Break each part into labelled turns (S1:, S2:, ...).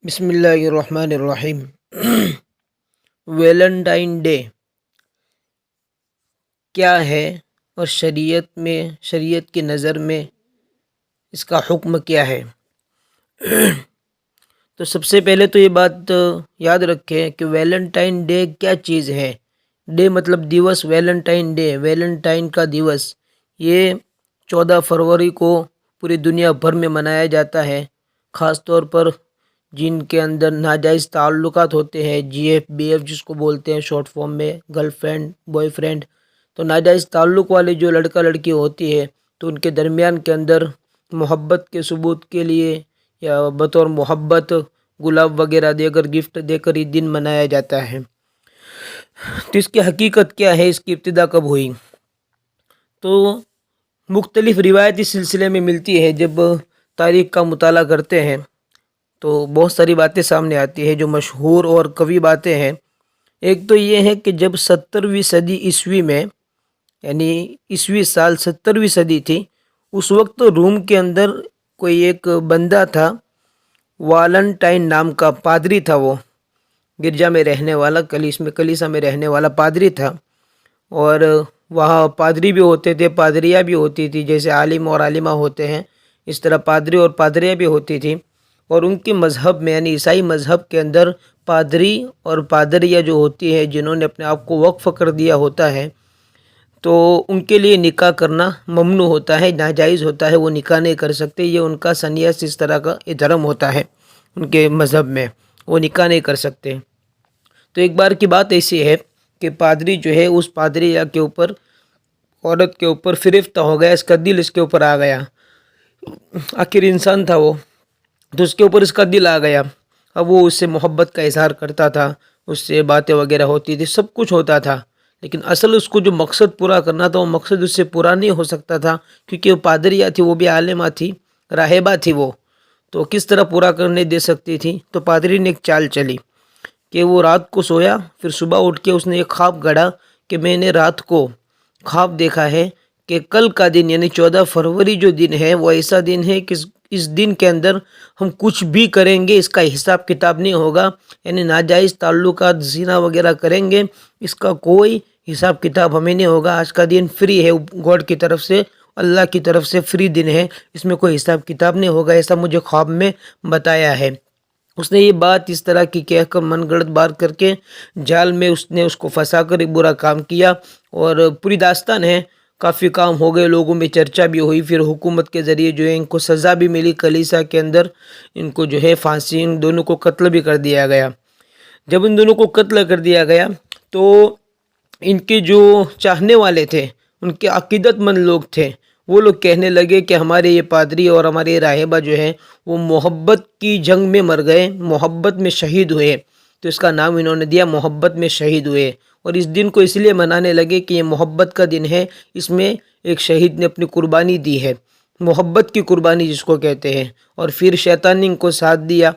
S1: بسم اللہ الرحمن الرحیم۔ ویلنٹائن ڈے کیا ہے اور شریعت کی نظر میں اس کا حکم کیا ہے؟ تو سب سے پہلے تو یہ بات یاد رکھیں کہ ویلنٹائن ڈے کیا چیز ہے۔ ڈے مطلب دیوس، ویلنٹائن ڈے، ویلنٹائن کا دیوس، یہ 14 فروری کو پوری دنیا بھر میں منایا جاتا ہے۔ خاص طور پر جن کے اندر ناجائز تعلقات ہوتے ہیں، جی ایف بی ایف جس کو بولتے ہیں شارٹ فارم میں، گرل فرینڈ بوائے فرینڈ، تو ناجائز تعلق والے جو لڑکا لڑکی ہوتی ہے تو ان کے درمیان کے اندر محبت کے ثبوت کے لیے یا بطور محبت گلاب وغیرہ دے کر، گفٹ دے کر یہ دن منایا جاتا ہے۔ تو اس کی حقیقت کیا ہے، اس کی ابتدا کب ہوئی؟ تو مختلف روایتی سلسلے میں ملتی ہے۔ جب تاریخ کا مطالعہ کرتے ہیں تو بہت ساری باتیں سامنے آتی ہیں جو مشہور اور قوی باتیں ہیں۔ ایک تو یہ ہے کہ جب 17ویں صدی عیسوی میں، یعنی عیسوی سال 17ویں صدی تھی، اس وقت روم کے اندر کوئی ایک بندہ تھا، والنٹائن نام کا پادری تھا۔ وہ گرجا میں رہنے والا، کلیسا میں رہنے والا پادری تھا، اور وہاں پادری بھی ہوتے تھے، پادریاں بھی ہوتی تھی، جیسے عالم اور عالمہ ہوتے ہیں اس طرح پادری اور پادریاں بھی ہوتی تھی۔ اور ان کے مذہب میں، یعنی عیسائی مذہب کے اندر، پادری اور پادریاں جو ہوتی ہے جنہوں نے اپنے آپ کو وقف کر دیا ہوتا ہے، تو ان کے لیے نکاح کرنا ممنوع ہوتا ہے، ناجائز ہوتا ہے، وہ نکاح نہیں کر سکتے۔ یہ ان کا سنیاس، اس طرح کا یہ دھرم ہوتا ہے ان کے مذہب میں، وہ نکاح نہیں کر سکتے۔ تو ایک بار کی بات ایسی ہے کہ پادری جو ہے اس پادریہ کے اوپر، عورت کے اوپر فریفتہ ہو گیا، اس کا دل اس کے اوپر آ گیا۔ آخر انسان تھا وہ، تو اس کے اوپر اس کا دل آ گیا۔ اب وہ اس سے محبت کا اظہار کرتا تھا، اس سے باتیں وغیرہ ہوتی تھی، سب کچھ ہوتا تھا، لیکن اصل اس کو جو مقصد پورا کرنا تھا وہ مقصد اس سے پورا نہیں ہو سکتا تھا، کیونکہ وہ پادریہ تھی، وہ بھی عالمہ تھی، راہبہ تھی وہ، تو کس طرح پورا کرنے دے سکتی تھی؟ تو پادری نے ایک چال چلی کہ وہ رات کو سویا، پھر صبح اٹھ کے اس نے ایک خواب گڑھا کہ میں نے رات کو خواب دیکھا ہے کہ کل کا دن، یعنی 14 فروری جو دن ہے، وہ ایسا دن ہے کہ اس دن کے اندر ہم کچھ بھی کریں گے اس کا حساب کتاب نہیں ہوگا، یعنی ناجائز تعلقات، زنا وغیرہ کریں گے، اس کا کوئی حساب کتاب ہمیں نہیں ہوگا۔ آج کا دن فری ہے، گاڈ کی طرف سے، اللہ کی طرف سے فری دن ہے، اس میں کوئی حساب کتاب نہیں ہوگا، ایسا مجھے خواب میں بتایا ہے۔ اس نے یہ بات اس طرح کی کہہ کر، من گڑت بات کر کے، جال میں اس نے اس کو پھنسا کر ایک برا کام کیا، اور پوری داستان ہے، کافی کام ہو گئے، لوگوں میں چرچا بھی ہوئی، پھر حکومت کے ذریعے جو ہے ان کو سزا بھی ملی، کلیسا کے اندر ان کو جو ہے پھانسی، ان دونوں کو قتل بھی کر دیا گیا۔ جب ان دونوں کو قتل کر دیا گیا تو ان کے جو چاہنے والے تھے، ان کے عقیدت مند لوگ تھے، وہ لوگ کہنے لگے کہ ہمارے یہ پادری اور ہمارے یہ راہبہ جو ہے وہ محبت کی جنگ میں مر گئے، محبت میں شہید ہوئے، تو اس کا نام انہوں نے دیا محبت میں شہید ہوئے۔ اور اس دن کو اس لیے منانے لگے کہ یہ محبت کا دن ہے، اس میں ایک شہید نے اپنی قربانی دی ہے، محبت کی قربانی جس کو کہتے ہیں۔ اور پھر شیطان نے ان کو ساتھ دیا،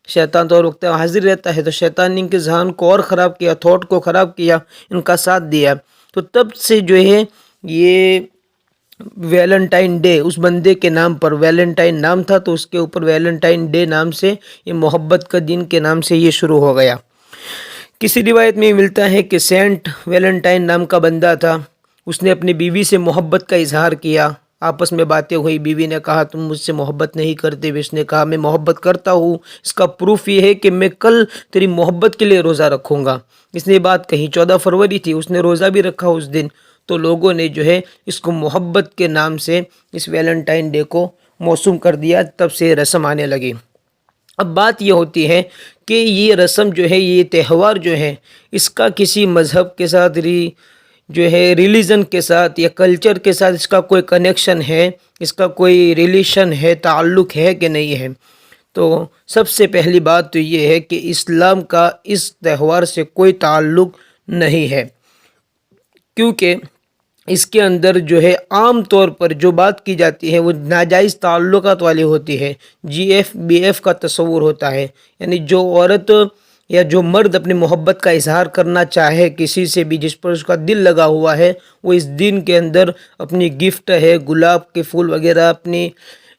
S1: شیطان تو اور وقت حاضر رہتا ہے، تو شیطان نے ان کے ذہن کو اور خراب کیا، تھاٹ کو خراب کیا، ان کا ساتھ دیا۔ تو تب سے جو ہے یہ ویلنٹائن ڈے اس بندے کے نام پر، ویلنٹائن نام تھا تو اس کے اوپر ویلنٹائن ڈے نام سے، یہ محبت کا دن کے نام سے یہ شروع ہو گیا۔ کسی روایت میں ملتا ہے کہ سینٹ ویلنٹائن نام کا بندہ تھا، اس نے اپنی بیوی سے محبت کا اظہار کیا، آپس میں باتیں ہوئی، بیوی نے کہا تم مجھ سے محبت نہیں کرتے، اس نے کہا میں محبت کرتا ہوں، اس کا پروف یہ ہے کہ میں کل تیری محبت کے لیے روزہ رکھوں گا۔ اس نے یہ بات کہی، 14 فروری تھی، اس نے روزہ بھی رکھا اس دن، تو لوگوں نے جو ہے اس کو محبت کے نام سے اس ویلنٹائن ڈے کو موسوم کر دیا، تب سے یہ رسم آنے لگی۔ اب بات یہ ہوتی ہے کہ یہ رسم جو ہے، یہ تہوار جو ہے، اس کا کسی مذہب کے ساتھ جو ہے ریلیجن کے ساتھ یا کلچر کے ساتھ اس کا کوئی کنیکشن ہے، اس کا کوئی ریلیشن ہے، تعلق ہے کہ نہیں ہے؟ تو سب سے پہلی بات تو یہ ہے کہ اسلام کا اس تہوار سے کوئی تعلق نہیں ہے، کیونکہ اس کے اندر جو ہے عام طور پر جو بات کی جاتی ہے وہ ناجائز تعلقات والی ہوتی ہے، جی ایف بی ایف کا تصور ہوتا ہے، یعنی جو عورت یا جو مرد اپنی محبت کا اظہار کرنا چاہے کسی سے بھی جس پر اس کا دل لگا ہوا ہے، وہ اس دن کے اندر اپنی گفٹ ہے، گلاب کے پھول وغیرہ، اپنی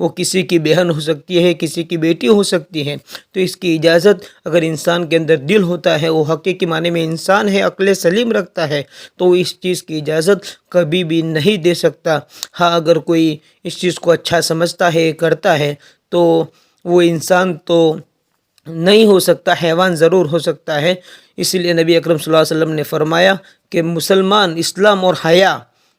S1: وہ کسی کی بہن ہو سکتی ہے، کسی کی بیٹی ہو سکتی ہے، تو اس کی اجازت اگر انسان کے اندر دل ہوتا ہے، وہ حقیقی معنی میں انسان ہے، عقل سلیم رکھتا ہے، تو وہ اس چیز کی اجازت کبھی بھی نہیں دے سکتا۔ ہاں اگر کوئی اس چیز کو اچھا سمجھتا ہے، کرتا ہے، تو وہ انسان تو نہیں ہو سکتا، حیوان ضرور ہو سکتا ہے۔ اسی لیے نبی اکرم صلی اللہ علیہ وسلم نے فرمایا کہ مسلمان، اسلام اور حیا،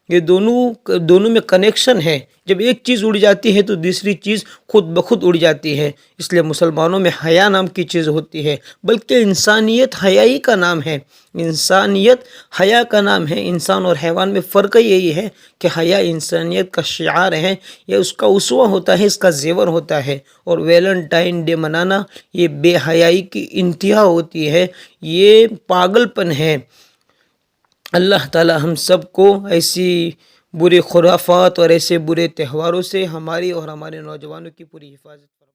S1: یہ دونوں میں کنیکشن ہے۔ جب ایک چیز اڑ جاتی ہے تو دوسری چیز خود بخود اڑ جاتی ہے۔ اس لیے مسلمانوں میں حیا نام کی چیز ہوتی ہے، بلکہ انسانیت حیا ہی کا نام ہے۔ انسانیت حیا کا نام ہے۔ انسان اور حیوان میں فرق یہی ہے کہ حیا انسانیت کا شعار ہے، یہ اس کا اسوہ ہوتا ہے، اس کا زیور ہوتا ہے۔ اور ویلنٹائن ڈے منانا یہ بے حیائی کی انتہا ہوتی ہے، یہ پاگل پن ہے۔ اللہ تعالی ہم سب کو ایسی برے خرافات اور ایسے برے تہواروں سے ہماری اور ہمارے نوجوانوں کی پوری حفاظت